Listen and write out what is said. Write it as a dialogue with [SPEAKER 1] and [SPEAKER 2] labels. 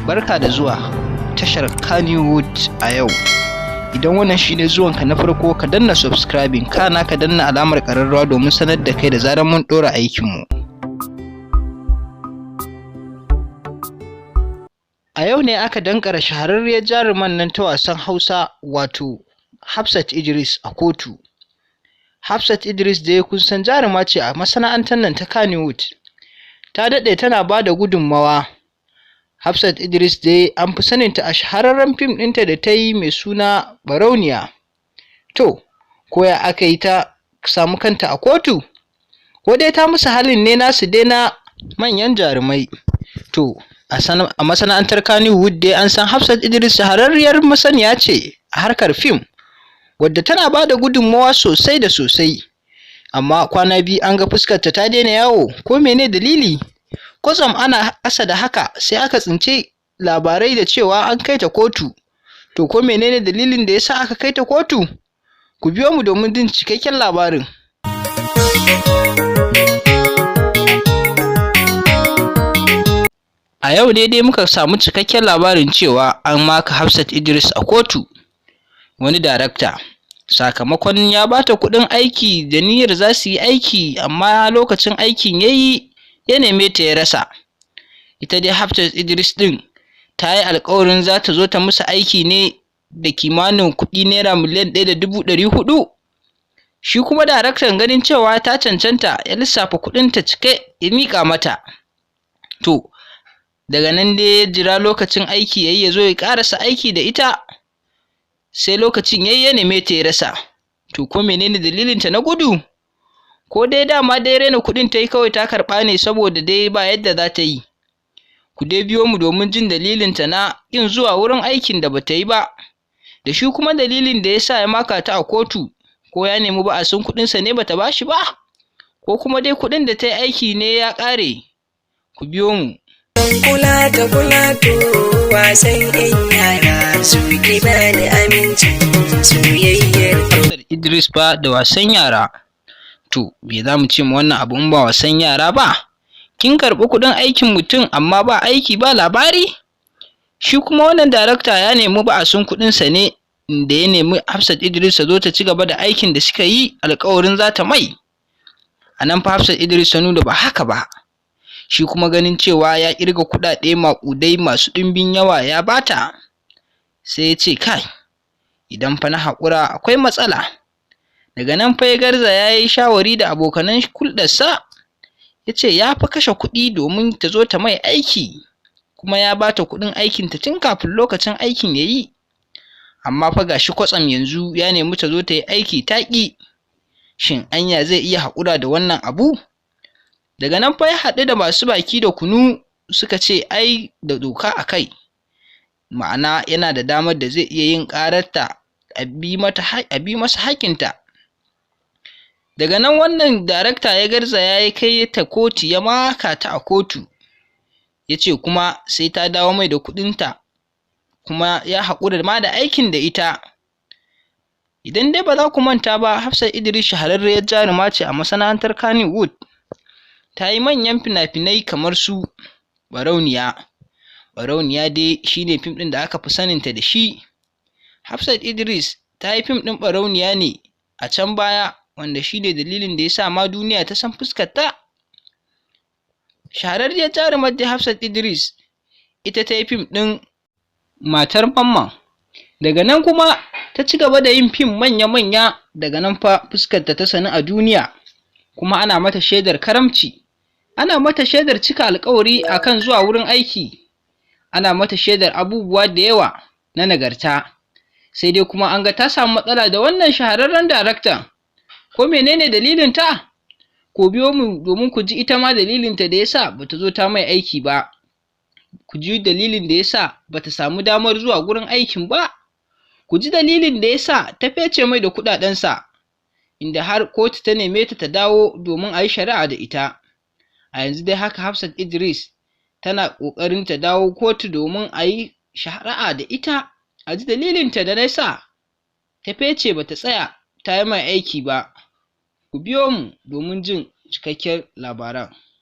[SPEAKER 1] Barka da zuwa tashar KANNYWOOD a yau. Idan wannan shine zuwanka na farko, ka danna subscribing, kana ka danna alamar ƙararrawa domin sanar da kai da zarar mun ɗora aikinmu. A yau ne aka dankara shahararriyar jaruman nan ta wasan Hausa wato Hafsat Idris a kotu. Hafsat Idris dai kun san jaruma ce a masana'antar nan ta KANNYWOOD. Ta daɗe tana ba da gudunmawa. Hafsat Idris dai an fi saninta a shahararren fim ɗinta da ta yi mai suna Barauniya. To, koya aka yi ta samu kanta a kotu? Ko dai ta musu halin ne nasu dai na manyan jarumai? To, a masana'antar KANNYWOOD dai an san Hafsat Idris shahararriyar masaniya ce a harkar fim, wadda tana ba da gudunmawa sosai da sosai. Amma kwana biyu an ga fuskarta ta daina yawo, ko mene dalili? Kwatsam ana ƙasa da haka sai aka tsinci labarai da cewa an kai ta kotu. To ko menene dalilin da yasa aka kai ta kotu? Ku biyo mu domin jin cikakken labarin. A yau dai muka samu cikakken labarin cewa an maka Hafsat Idris a kotu. Wani darakta sakamakon ya bata kuɗin aiki da niyyar za su yi aiki, amma lokacin aikin yayi ya neme ta ya rasa. Ita dai Hafsat Idris ɗin ta yi alƙawarin za ta zo ta musu aiki ne da kimanin kuɗi naira miliyan 1.400. Shi kuma daraktan ganin cewa ta cancanta ya lissafa kuɗinta cike ya miƙa mata. To, daga nan dai ya jira lokacin aiki yayi ya zo ya ƙarasa aiki da ita. Sai lokacin yayi ya neme ta ya rasa. To ko menene dalilinta na gudu? Ko dai dama dai raina kuɗin ta yi kawai ta karɓa ne saboda dai ba yadda za ta yi? Ku dai biyo mu domin jin dalilinta na ƙin zuwa wurin aikin da bata yi ba, da shi kuma dalilin da ya sa ya maka ta a kotu. Ko ya nemi ba'asin kuɗinsa ne bata bashi ba, ko kuma dai kuɗin da ta yi aiki ne ya ƙare? Ku biyo mu.
[SPEAKER 2] Kula to wasan yara su ki bani aminci soyayyar
[SPEAKER 1] Idris ba da wasan yara. To, me za mu ce ma wannan abu in ba wasan yara ba? Kin karɓi kuɗin aikin mutum amma ba aiki ba labari? Shi kuma wannan darakta ya nemi ba'asin kuɗinsa ne, da ya nemi Hafsat Idris ta zo ta ci gaba da aikin da suka yi alƙawarin za ta mai. A nan fa Hafsat Idris ta nuna ba haka ba. Shi kuma ganin cewa ya ƙirga kuɗaɗe maƙudai masu ɗimbin yawa ya bata, sai ya ce kai, idan fa na haƙura akwai matsala. Daga nan fa ya garza ya yi shawari da abokanan hulɗarsa, ya ce ya fa kashe kuɗi domin ta zo ta mai aiki, kuma ya bata kuɗin aikinta tun kafin lokacin aikin ya yi. Amma fa gashi kwatsam yanzu ya nemi ta zo ta yi aiki ta ƙi. Shin anya zai iya haƙura da wannan abu? Daga nan fa ya haɗu da masu baki da kunu, suka ce ai da doka a kai, ma'ana yana da damar da zai iya yin ƙararta a bi masa haƙƙinta. Daga nan wannan darakta ya garza ya kai ta kotu, ya maka ta a kotu, ya ce kuma sai ta dawo mai da kuɗinta, kuma ya haƙura ma da aikin da ita. Idan dai ba za ku manta ba, Hafsat Idris shahararriyar jaruma ce a masana'antar KANNYWOOD. Ta yi manyan fina-finai kamar su Barauniya. Barauniya dai shine fim ɗin da aka fi saninta da shi. Hafsat Idris ta yi fim ɗin Barauniya ne a can baya, wanda shi ne dalilin da ya sa ma duniya ta san fuskarta. Shahararriyar jarumar da Hafsat Idris ita ta yi fim ɗin Matar Mamman. Daga nan kuma ta ci gaba da yin fim manya-manya. Daga nan fa fuskarta ta sani a duniya, kuma ana mata shaidar karamci. Ana mata shaidar cika alƙawari akan zuwa wurin aiki. Ana mata shaidar abubuwa da yawa na nagarta. Sai dai kuma an ga ta samu matsala da wannan shahararren daraktan. Ko menene dalilin ta? Ku biyo mu domin ku ji ita ma dalilinta da yasa bata zo ta mai aiki ba. Ku ji dalilin da yasa bata samu damar zuwa gurin aikin ba. Ku ji dalilin da yasa ta fece mai da kuɗaɗensa, inda har kotu ta neme ta dawo domin a yi shari'a da ita. A yanzu dai haka Hafsat Idris tana ƙoƙarin ta dawo kotu domin a yi shari'a da ita, a ji dalilinta da yasa ta fece bata tsaya ta yi mai aiki ba. Ku biyo mu domin jin cikakken labaran.